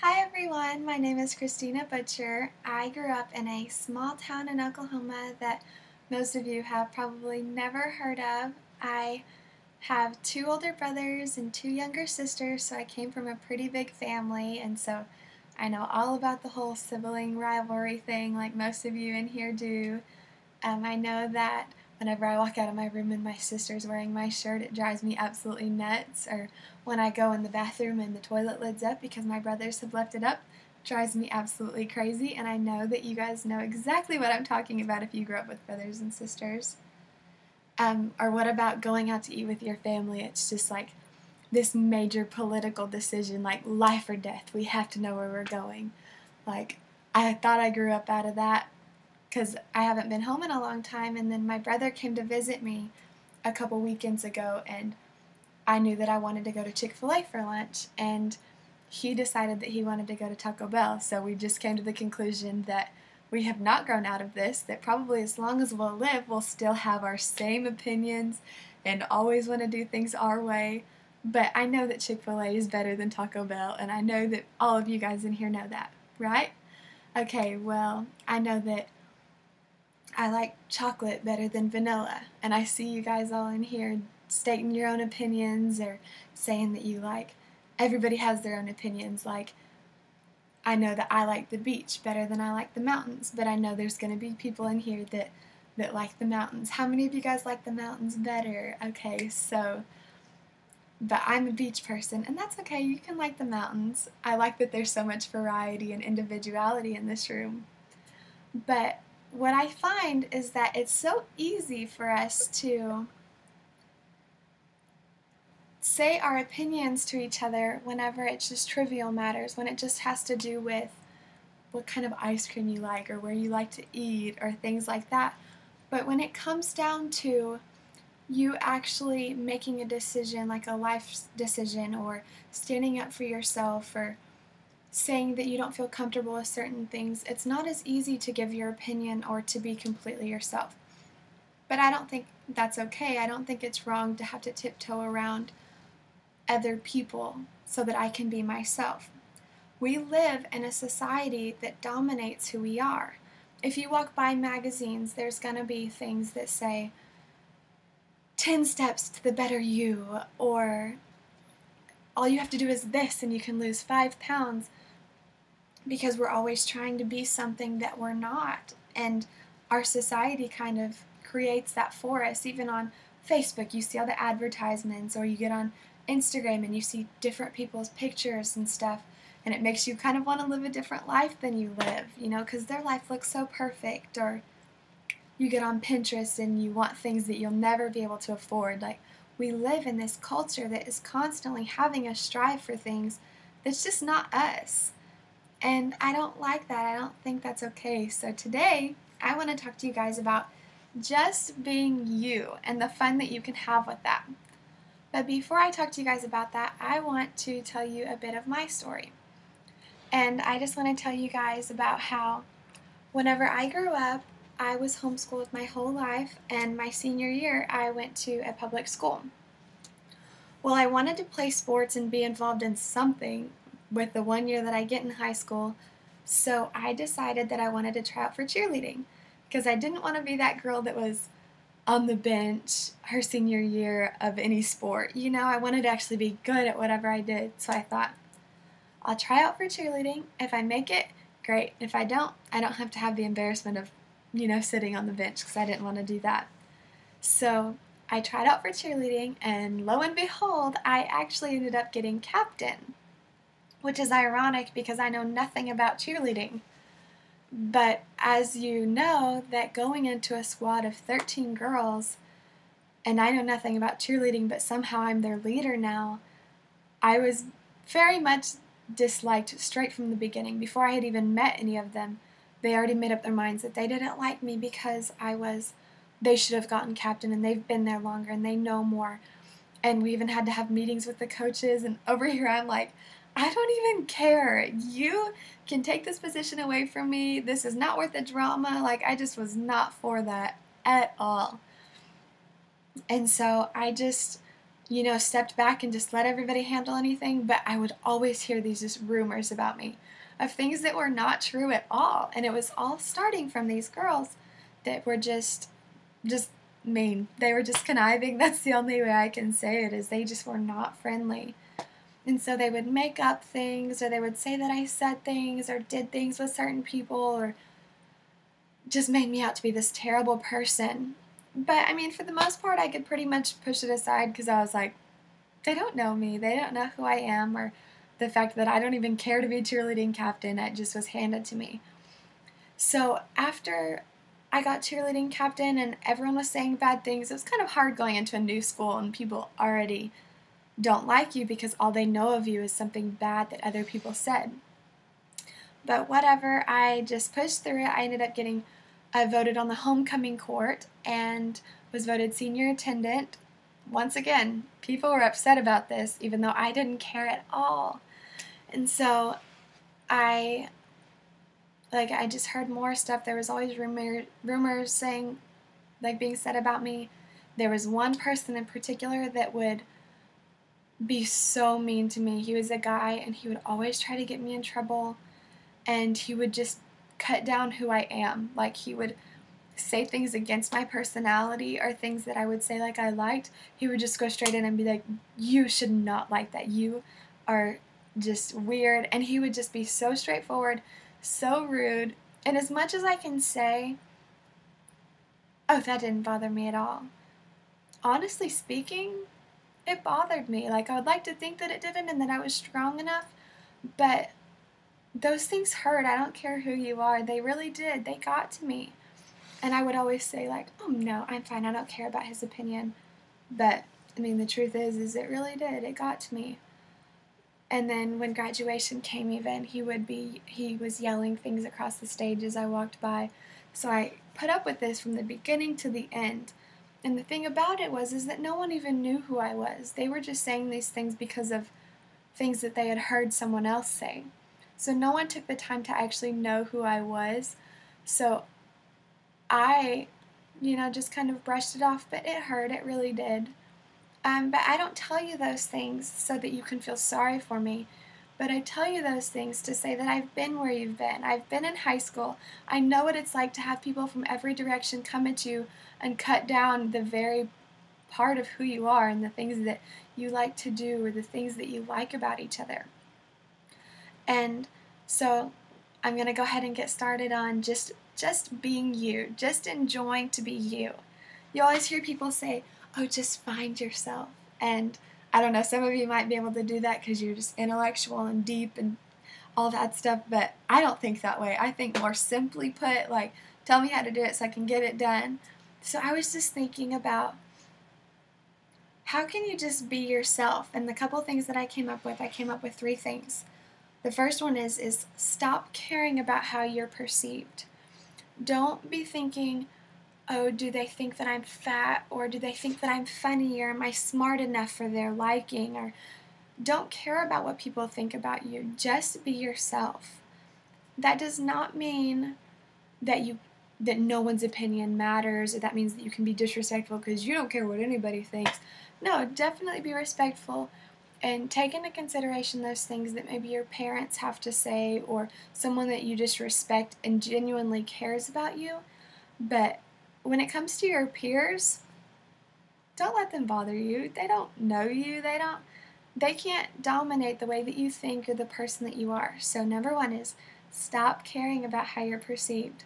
Hi everyone, my name is Christina Butcher. I grew up in a small town in Oklahoma that most of you have probably never heard of. I have two older brothers and two younger sisters, so I came from a pretty big family, and so I know all about the whole sibling rivalry thing like most of you in here do. I know that whenever I walk out of my room and my sister's wearing my shirt, it drives me absolutely nuts. Or when I go in the bathroom and the toilet lid's up because my brothers have left it up, drives me absolutely crazy. And I know that you guys know exactly what I'm talking about if you grew up with brothers and sisters. Or what about going out to eat with your family? It's just like this major political decision, like life or death. We have to know where we're going. Like, I thought I grew up out of that because I haven't been home in a long time, and then my brother came to visit me a couple weekends ago, and I knew that I wanted to go to Chick-fil-A for lunch, and he decided that he wanted to go to Taco Bell, so we just came to the conclusion that we have not grown out of this, that probably as long as we'll live, we'll still have our same opinions and always want to do things our way. But I know that Chick-fil-A is better than Taco Bell, and I know that all of you guys in here know that, right? Okay, well, I know that I like chocolate better than vanilla, and I see you guys all in here stating your own opinions or saying that you like, everybody has their own opinions. Like, I know that I like the beach better than I like the mountains, but I know there's going to be people in here that like the mountains. How many of you guys like the mountains better? Okay, so, but I'm a beach person, and that's okay. You can like the mountains. I like that there's so much variety and individuality in this room. But what I find is that it's so easy for us to say our opinions to each other whenever it's just trivial matters, when it just has to do with what kind of ice cream you like or where you like to eat or things like that. But when it comes down to you actually making a decision, like a life decision, or standing up for yourself, or saying that you don't feel comfortable with certain things, it's not as easy to give your opinion or to be completely yourself. But I don't think that's okay. I don't think it's wrong to have to tiptoe around other people so that I can be myself. We live in a society that dominates who we are. If you walk by magazines, there's going to be things that say 10 steps to the better you, or all you have to do is this and you can lose 5 pounds, because we're always trying to be something that we're not. And our society kind of creates that for us. Even on Facebook, you see all the advertisements, or you get on Instagram and you see different people's pictures and stuff, and it makes you kind of want to live a different life than you live, because their life looks so perfect. Or you get on Pinterest and you want things that you'll never be able to afford. Like, we live in this culture that is constantly having us strive for things that's just not us. And I don't like that. I don't think that's okay. So today, I want to talk to you guys about just being you and the fun that you can have with that. But before I talk to you guys about that, I want to tell you a bit of my story. And I just want to tell you guys about how whenever I grew up, I was homeschooled my whole life, and my senior year, I went to a public school. Well, I wanted to play sports and be involved in something with the 1 year that I get in high school, so I decided that I wanted to try out for cheerleading, because I didn't want to be that girl that was on the bench her senior year of any sport. I wanted to actually be good at whatever I did, so I thought, I'll try out for cheerleading. If I make it, great. If I don't have to have the embarrassment of, sitting on the bench, because I didn't want to do that. So I tried out for cheerleading, and lo and behold, I actually ended up getting captain, which is ironic because I know nothing about cheerleading. But as you know, that going into a squad of 13 girls, and I know nothing about cheerleading, but somehow I'm their leader now, I was very much disliked straight from the beginning. Before I had even met any of them, they already made up their minds that they didn't like me because they should have gotten captain, and they've been there longer and they know more. And we even had to have meetings with the coaches, and over here I'm like, I don't even care. You can take this position away from me. This is not worth the drama. Like, I just was not for that at all. And so I just stepped back and just let everybody handle anything, but I would always hear these just rumors about me of things that were not true at all. And it was all starting from these girls that were just mean. They were just conniving. That's the only way I can say it, is they just were not friendly. And so they would make up things, or they would say that I said things or did things with certain people, or just made me out to be this terrible person. But I mean, for the most part, I could pretty much push it aside because I was like, they don't know me. They don't know who I am, or the fact that I don't even care to be cheerleading captain. It just was handed to me. So after I got cheerleading captain and everyone was saying bad things, it was kind of hard going into a new school and people already don't like you because all they know of you is something bad that other people said. But whatever, I just pushed through it. I ended up getting voted on the homecoming court and was voted senior attendant. Once again, people were upset about this, even though I didn't care at all. And so I just heard more stuff. There was always rumors saying, being said about me. There was one person in particular that would be so mean to me. He was a guy, and he would always try to get me in trouble, and he would just cut down who I am. He would say things against my personality or things that I would say I liked. He would just go straight in and be like, you should not like that. You are just weird. And he would just be so straightforward, so rude. And as much as I can say, oh, that didn't bother me at all, honestly speaking, it bothered me. I would like to think that it didn't and that I was strong enough, but those things hurt. I don't care who you are. They really did. They got to me. And I would always say, oh, no, I'm fine. I don't care about his opinion. But, I mean, the truth is it really did. It got to me. And then when graduation came even, he was yelling things across the stage as I walked by. So I put up with this from the beginning to the end. And the thing about it is that no one even knew who I was. They were just saying these things because of things that they had heard someone else say. So no one took the time to actually know who I was. So I, just kind of brushed it off, but it hurt. It really did. But I don't tell you those things so that you can feel sorry for me. But I tell you those things to say that I've been where you've been. I've been in high school. I know what it's like to have people from every direction come at you and cut down the very part of who you are and the things that you like to do or the things that you like about each other. And so I'm going to go ahead and get started on just being you, just enjoying to be you. You always hear people say, oh, just find yourself. And I don't know, some of you might be able to do that because you're just intellectual and deep and all that stuff, but I don't think that way. I think more simply put, tell me how to do it so I can get it done. So I was just thinking about how can you just be yourself? And the couple things that I came up with 3 things. The first one is stop caring about how you're perceived. Don't be thinking, oh, do they think that I'm fat, or do they think that I'm funny, or am I smart enough for their liking, or don't care about what people think about you. Just be yourself. That does not mean that no one's opinion matters, or that means that you can be disrespectful because you don't care what anybody thinks. No, definitely be respectful and take into consideration those things that maybe your parents have to say or someone that you just respect and genuinely cares about you. But when it comes to your peers, don't let them bother you. They don't know you. They can't dominate the way that you think or the person that you are. So number 1 is stop caring about how you're perceived.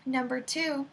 Number 2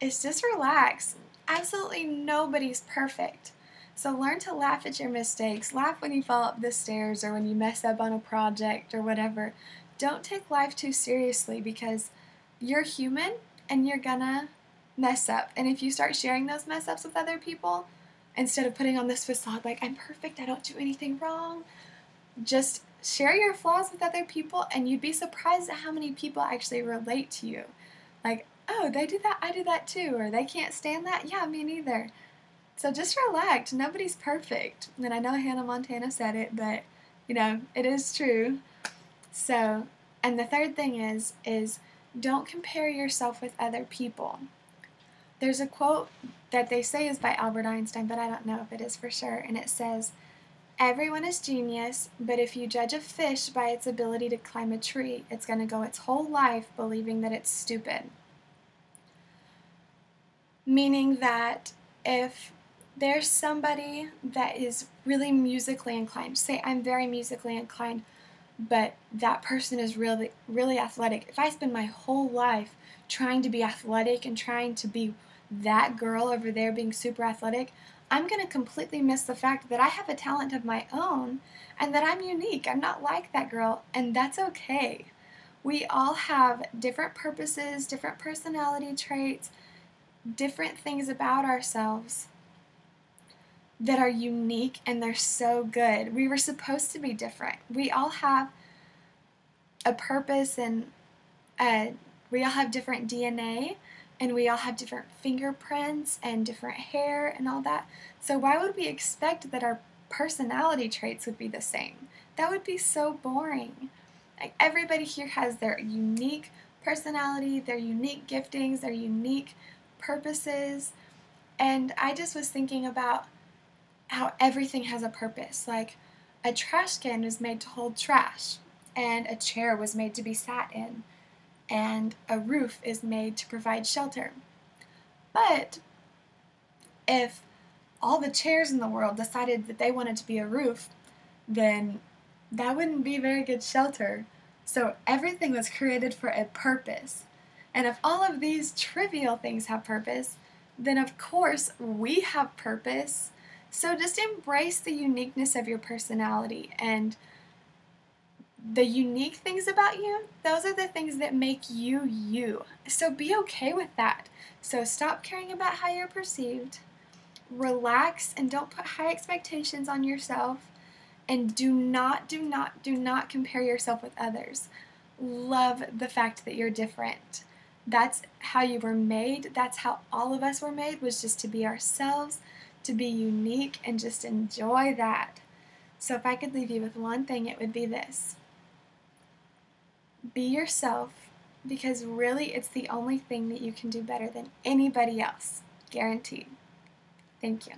is just relax. Absolutely nobody's perfect. So learn to laugh at your mistakes. Laugh when you fall up the stairs or when you mess up on a project or whatever. Don't take life too seriously because you're human and you're gonna mess up. And if you start sharing those mess ups with other people, instead of putting on this facade I'm perfect, I don't do anything wrong, just share your flaws with other people and you'd be surprised at how many people actually relate to you. Oh, they do that, I do that too, or they can't stand that, yeah, me neither. So just relax. Nobody's perfect. And I know Hannah Montana said it, but, it is true. So, and the third thing is don't compare yourself with other people. There's a quote that they say is by Albert Einstein, but I don't know if it is for sure, and it says, "Everyone is genius, but if you judge a fish by its ability to climb a tree, it's going to go its whole life believing that it's stupid." Meaning that if there's somebody that is really musically inclined, say I'm very musically inclined, but that person is really, really athletic. If I spend my whole life trying to be athletic and trying to be that girl over there being super athletic, I'm going to completely miss the fact that I have a talent of my own and that I'm unique. I'm not like that girl, and that's okay. We all have different purposes, different personality traits, different things about ourselves that are unique, and they're so good. We were supposed to be different. We all have a purpose, and we all have different DNA, and we all have different fingerprints and different hair and all that. So why would we expect that our personality traits would be the same? That would be so boring. Like, everybody here has their unique personality, their unique giftings, their unique purposes. And I just was thinking about how everything has a purpose. Like, a trash can was made to hold trash, and a chair was made to be sat in, and a roof is made to provide shelter. But if all the chairs in the world decided that they wanted to be a roof, then that wouldn't be very good shelter. So everything was created for a purpose. And if all of these trivial things have purpose, then of course we have purpose. So just embrace the uniqueness of your personality, and the unique things about you, those are the things that make you you. So be okay with that. So stop caring about how you're perceived. Relax and don't put high expectations on yourself. And do not compare yourself with others. Love the fact that you're different. That's how you were made. That's how all of us were made, was just to be ourselves, to be unique, and just enjoy that. So if I could leave you with one thing, it would be this. Be yourself, because really it's the only thing that you can do better than anybody else. Guaranteed. Thank you.